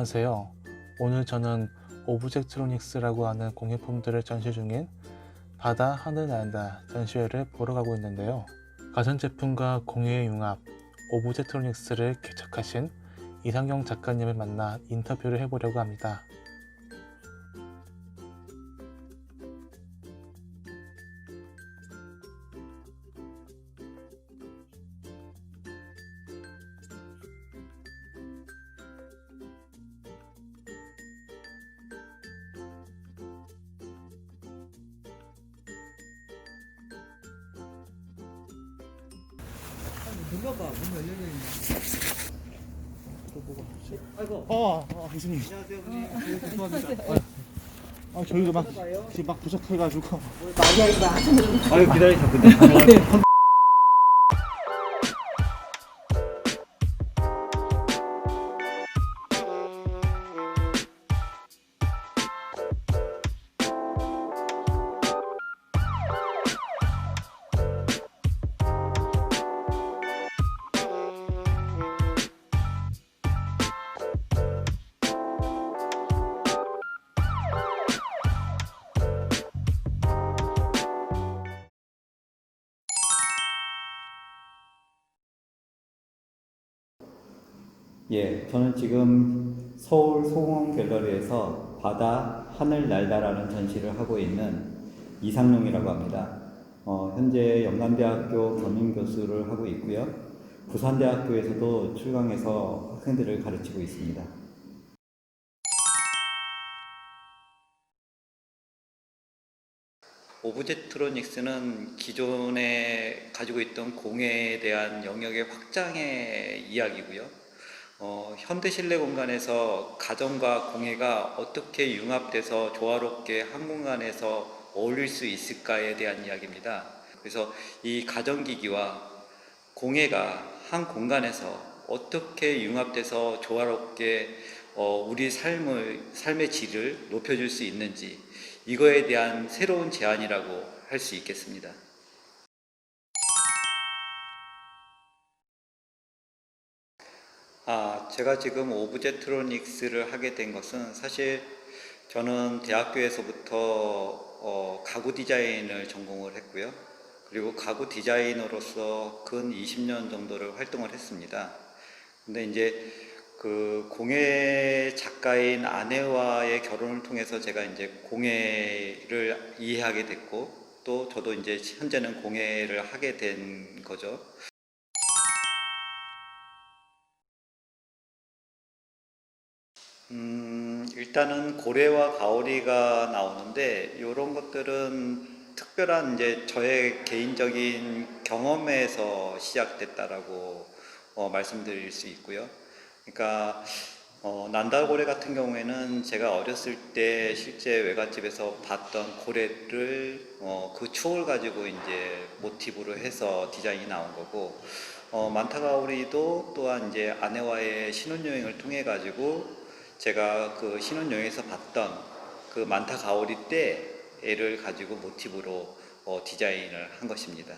안녕하세요. 오늘 저는 오브젝트로닉스라고 하는 공예품들을 전시 중인 바다 하늘 날다 전시회를 보러 가고 있는데요. 가전제품과 공예의 융합, 오브젝트로닉스를 개척하신 이상경 작가님을 만나 인터뷰를 해보려고 합니다. 눌러봐. 문 열려있네. 뭐가 없지? 아이고. 교수님. 안녕하세요, 형님. 죄송합니다. 저희도 지금 막 부족해가지고. 아유, 기다리셨군요. 예, 저는 지금 서울 소공원 갤러리에서 바다 하늘 날다라는 전시를 하고 있는 이상용이라고 합니다. 현재 영남대학교 겸임교수를 하고 있고요. 부산대학교에서도 출강해서 학생들을 가르치고 있습니다. 오브젝트로닉스는 기존에 가지고 있던 공예에 대한 영역의 확장의 이야기고요. 현대 실내 공간에서 가전과 공예가 어떻게 융합돼서 조화롭게 한 공간에서 어울릴 수 있을까에 대한 이야기입니다. 그래서 이 가전기기와 공예가 한 공간에서 어떻게 융합돼서 조화롭게 우리 삶의 질을 높여줄 수 있는지, 이거에 대한 새로운 제안이라고 할 수 있겠습니다. 제가 지금 오브젝트로닉스를 하게 된 것은, 사실 저는 대학교에서부터 가구 디자인을 전공을 했고요. 그리고 가구 디자이너로서 근 20년 정도를 활동을 했습니다. 근데 이제 그 공예 작가인 아내와의 결혼을 통해서 제가 이제 공예를 이해하게 됐고, 또 저도 이제 현재는 공예를 하게 된 거죠. 일단은 고래와 가오리가 나오는데, 이런 것들은 특별한 이제 저의 개인적인 경험에서 시작됐다라고 말씀드릴 수 있고요. 그러니까 난다고래 같은 경우에는 제가 어렸을 때 실제 외갓집에서 봤던 고래를 그 추억을 가지고 이제 모티브로 해서 디자인이 나온 거고, 만타가오리도 또한 이제 아내와의 신혼여행을 통해 가지고 제가 그 신혼여행에서 봤던 그 만타가오리 때 애를 가지고 모티브로 디자인을 한 것입니다.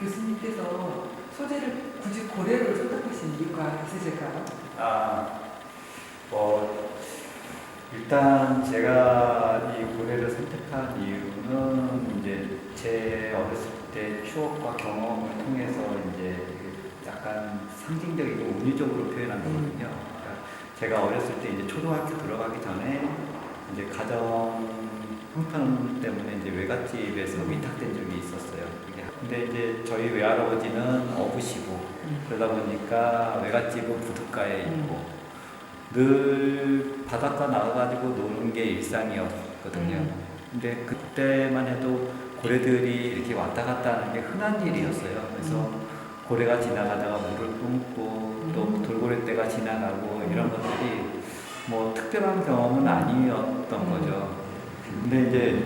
교수님께서 소재를 굳이 고래를 선택하신 이유가 있으실까요? 일단 제가 이 고래를 선택한 이유는 이제 제 어렸을 때 추억과 경험을 통해서 이제 약간 상징적이고 운유적으로 표현한 거거든요. 그러니까 제가 어렸을 때 이제 초등학교 들어가기 전에 이제 가정 형편 때문에 이제 외갓집에서 위탁된 적이 있었어요. 근데 이제 저희 외할아버지는 어부시고, 그러다 보니까 외갓집은 부둣가에 있고 늘 바닷가 나가가지고 노는 게 일상이었거든요. 근데 그때만 해도 고래들이 이렇게 왔다 갔다 하는 게 흔한 일이었어요. 그래서 고래가 지나가다가 물을 뿜고 또 돌고래떼가 지나가고 이런 것들이 뭐 특별한 경험은 아니었던 거죠. 근데 이제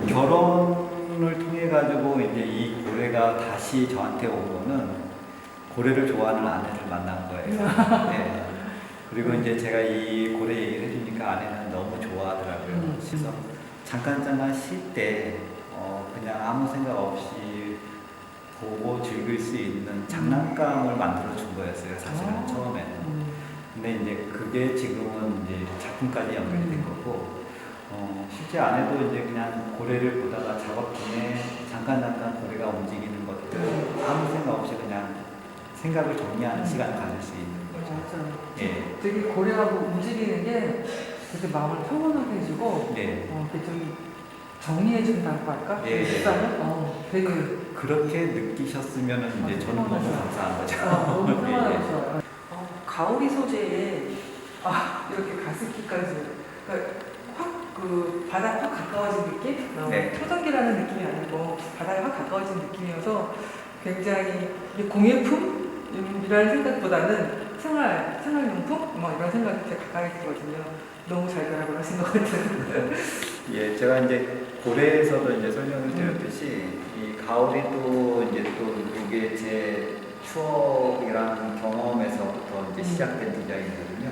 결혼을 통해 통해 가지고 이제 이 고래가 다시 저한테 온 거는 고래를 좋아하는 아내를 만난 거예요. 네. 그리고 이제 제가 이 고래 얘기를 해주니까 아내는 너무 좋아하더라고요. 그래서 잠깐 쉴 때 그냥 아무 생각 없이 보고 즐길 수 있는 장난감을 만들어 준 거였어요. 사실은 처음에는. 근데 이제 그게 지금은 이제 작품까지 연결이 된 거고, 실제 아내도 이제 그냥 고래를 보다가 작업 중에 잠깐 고래가 움직이는 것들 아무 생각 없이 그냥 생각을 정리하는 시간을 가질 수 있는 거죠. 맞아요. 예. 되게 고래하고 움직이는 게 되게 마음을 평온하게 해주고 네. 이렇게 좀 정리해준다고 할까? 예. 일상을 되게 그렇게 느끼셨으면 이제 저는 너무 감사한 거죠. 너무 예, 평온하고 좋아요. 가오리 소재에 이렇게 가습기까지 그러니까 확 그 바다에 확 가까워진 느낌? 네. 초전기라는 느낌이 아니고 바다에 확 가까워진 느낌이어서 굉장히 이게 공예품이라는 생각보다는 생활용품? 뭐 이런 생각이 되게 가까이 들거든요. 너무 잘 결합을 하신 것 같아요. 예, 제가 이제 고래에서도 이제 설명을 드렸듯이 이 가오리도 이제 또 이게 제 추억이랑 경험에서부터 이제 시작된 디자인이거든요.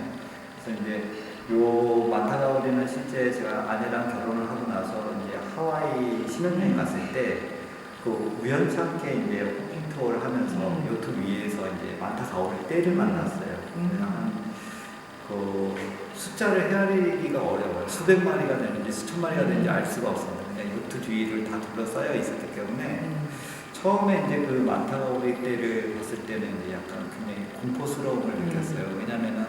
그래서 이제 요 만타 가오리는 실제 제가 아내랑 결혼을 하고 나서 이제 하와이 신혼여행 갔을 때 그 우연찮게 이제 호핑 투어를 하면서 요트 위에서 이제 만타 가오리 떼를 만났어요. 그냥 그 숫자를 헤아리기가 어려워요. 수백 마리가 되는지 수천 마리가 되는지 알 수가 없습니다. 그냥 요트 주위를 다 둘러싸여 있었기 때문에 처음에 이제 그 만타 가오리 떼를 봤을 때는 이제 약간 굉장히 공포스러움을 느꼈어요. 왜냐면은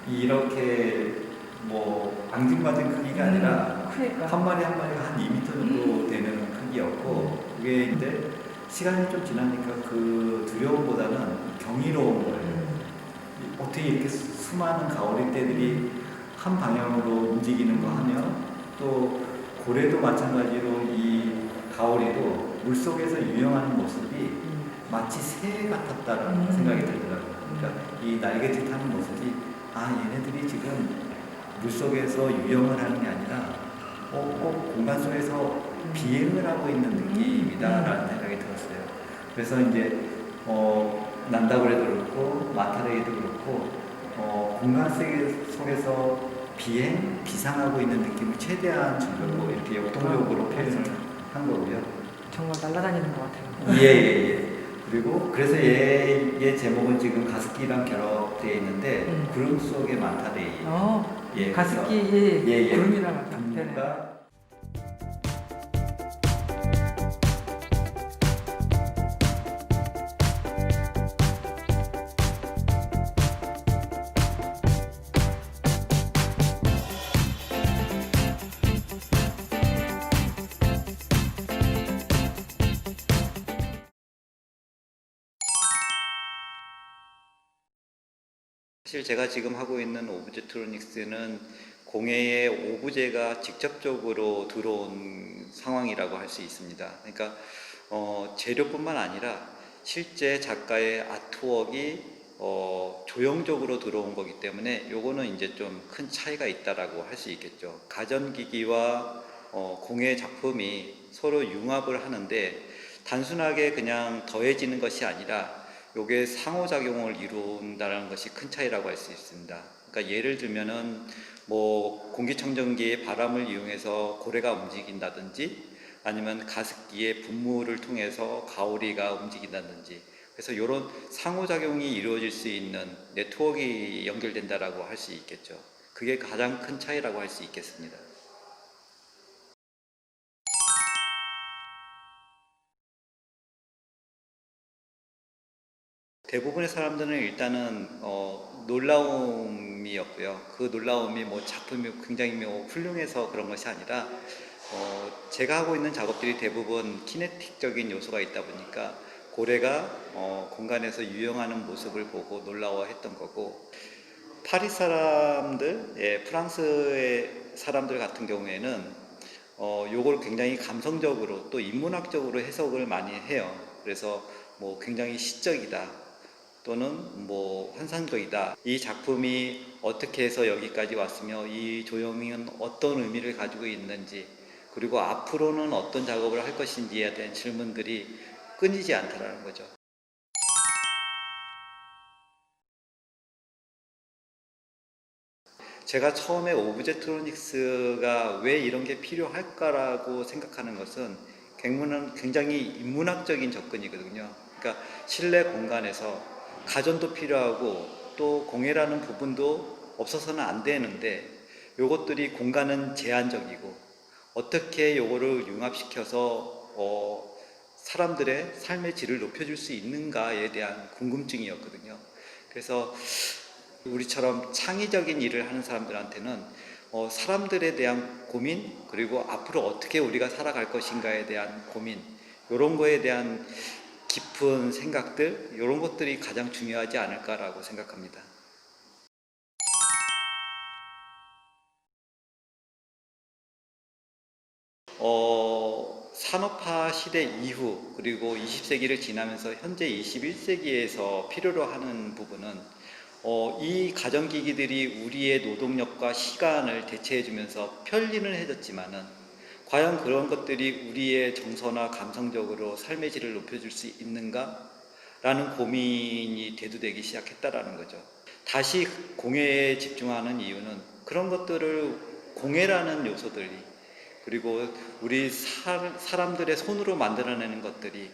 이렇게 뭐 앙증맞은 크기가 아니라 그러니까. 한 마리가 한 2m 정도 되는 크기였고 그게 이제 시간이 좀 지나니까 그 두려움보다는 경이로운 거예요. 어떻게 이렇게 수많은 가오리 떼들이 한 방향으로 움직이는 거 하면 또 고래도 마찬가지로 이 가오리도 물속에서 유영하는 모습이 마치 새 같았다는 생각이 들더라고요. 그러니까 이 날개짓 하는 모습이 얘네들이 지금 물속에서 유영을 하는 게 아니라 꼭 공간 속에서 비행을 하고 있는 느낌이다라는 생각이 들었어요. 그래서 이제 난다고래도 그렇고 마타레이도 그렇고 공간 속에서 비상하고 있는 느낌을 최대한 주려고 이렇게 역동적으로 표현을 한 거고요. 정말 날아다니는 것 같아요. 예. 그리고 그래서 얘 제목은 지금 가습기랑 결합되어 있는데 구름 속의 만타레이. 예, 가습기의 예. 구름이랑 같아. 구름과 사실 제가 지금 하고 있는 오브제트로닉스는 공예의 오브제가 직접적으로 들어온 상황이라고 할 수 있습니다. 그러니까 재료뿐만 아니라 실제 작가의 아트웍이 조형적으로 들어온 거기 때문에 요거는 이제 좀 큰 차이가 있다라고 할 수 있겠죠. 가전기기와 공예 작품이 서로 융합을 하는데 단순하게 그냥 더해지는 것이 아니라 요게 상호작용을 이룬다는 것이 큰 차이라고 할 수 있습니다. 그러니까 예를 들면은 뭐 공기청정기의 바람을 이용해서 고래가 움직인다든지 아니면 가습기의 분무를 통해서 가오리가 움직인다든지 그래서 이런 상호작용이 이루어질 수 있는 네트워크가 연결된다라고 할 수 있겠죠. 그게 가장 큰 차이라고 할 수 있겠습니다. 대부분의 사람들은 일단은 놀라움이었고요. 그 놀라움이 뭐 작품이 굉장히 뭐 훌륭해서 그런 것이 아니라 제가 하고 있는 작업들이 대부분 키네틱적인 요소가 있다 보니까 고래가 공간에서 유영하는 모습을 보고 놀라워했던 거고 파리 사람들, 프랑스의 사람들 같은 경우에는 요걸 굉장히 감성적으로 또 인문학적으로 해석을 많이 해요. 그래서 뭐 굉장히 시적이다. 또는 뭐 환상적이다. 이 작품이 어떻게 해서 여기까지 왔으며 이 조형은 어떤 의미를 가지고 있는지 그리고 앞으로는 어떤 작업을 할 것인지에 대한 질문들이 끊이지 않다라는 거죠. 제가 처음에 오브젝트로닉스가 왜 이런 게 필요할까라고 생각하는 것은 굉장히 인문학적인 접근이거든요. 그러니까 실내 공간에서 가전도 필요하고 또 공예라는 부분도 없어서는 안 되는데 요것들이 공간은 제한적이고 어떻게 요거를 융합시켜서 사람들의 삶의 질을 높여줄 수 있는가에 대한 궁금증이었거든요. 그래서 우리처럼 창의적인 일을 하는 사람들한테는 사람들에 대한 고민, 그리고 앞으로 어떻게 우리가 살아갈 것인가에 대한 고민, 이런 거에 대한 깊은 생각들, 이런 것들이 가장 중요하지 않을까라고 생각합니다. 산업화 시대 이후, 그리고 20세기를 지나면서 현재 21세기에서 필요로 하는 부분은 이 가전기기들이 우리의 노동력과 시간을 대체해주면서 편리는 해줬지만은 과연 그런 것들이 우리의 정서나 감성적으로 삶의 질을 높여줄 수 있는가? 라는 고민이 대두되기 시작했다라는 거죠. 다시 공예에 집중하는 이유는 그런 것들을 공예라는 요소들이 그리고 우리 사람들의 손으로 만들어내는 것들이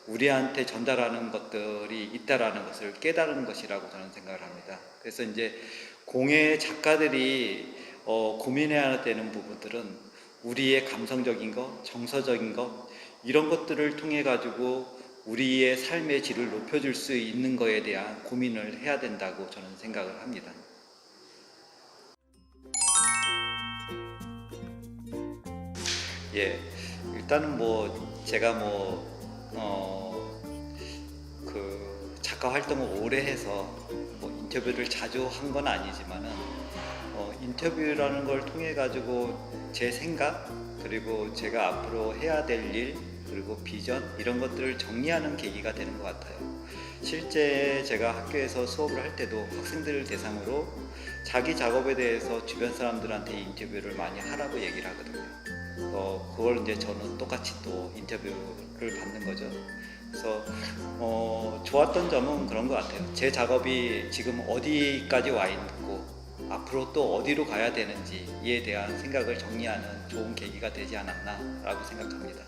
우리한테 전달하는 것들이 있다라는 것을 깨달은 것이라고 저는 생각을 합니다. 그래서 이제 공예 작가들이 고민해야 되는 부분들은 우리의 감성적인 것, 정서적인 것 이런 것들을 통해 가지고 우리의 삶의 질을 높여줄 수 있는 것에 대한 고민을 해야 된다고 저는 생각을 합니다. 예, 일단은 제가 작가 활동을 오래 해서 인터뷰를 자주 한 건 아니지만은 인터뷰라는 걸 통해 가지고 제 생각 그리고 제가 앞으로 해야 될 일 그리고 비전 이런 것들을 정리하는 계기가 되는 것 같아요. 실제 제가 학교에서 수업을 할 때도 학생들을 대상으로 자기 작업에 대해서 주변 사람들한테 인터뷰를 많이 하라고 얘기를 하거든요. 그걸 이제 저는 똑같이 또 인터뷰를 받는 거죠. 그래서 좋았던 점은 그런 것 같아요. 제 작업이 지금 어디까지 와 있고 앞으로 또 어디로 가야 되는지에 대한 생각을 정리하는 좋은 계기가 되지 않았나라고 생각합니다.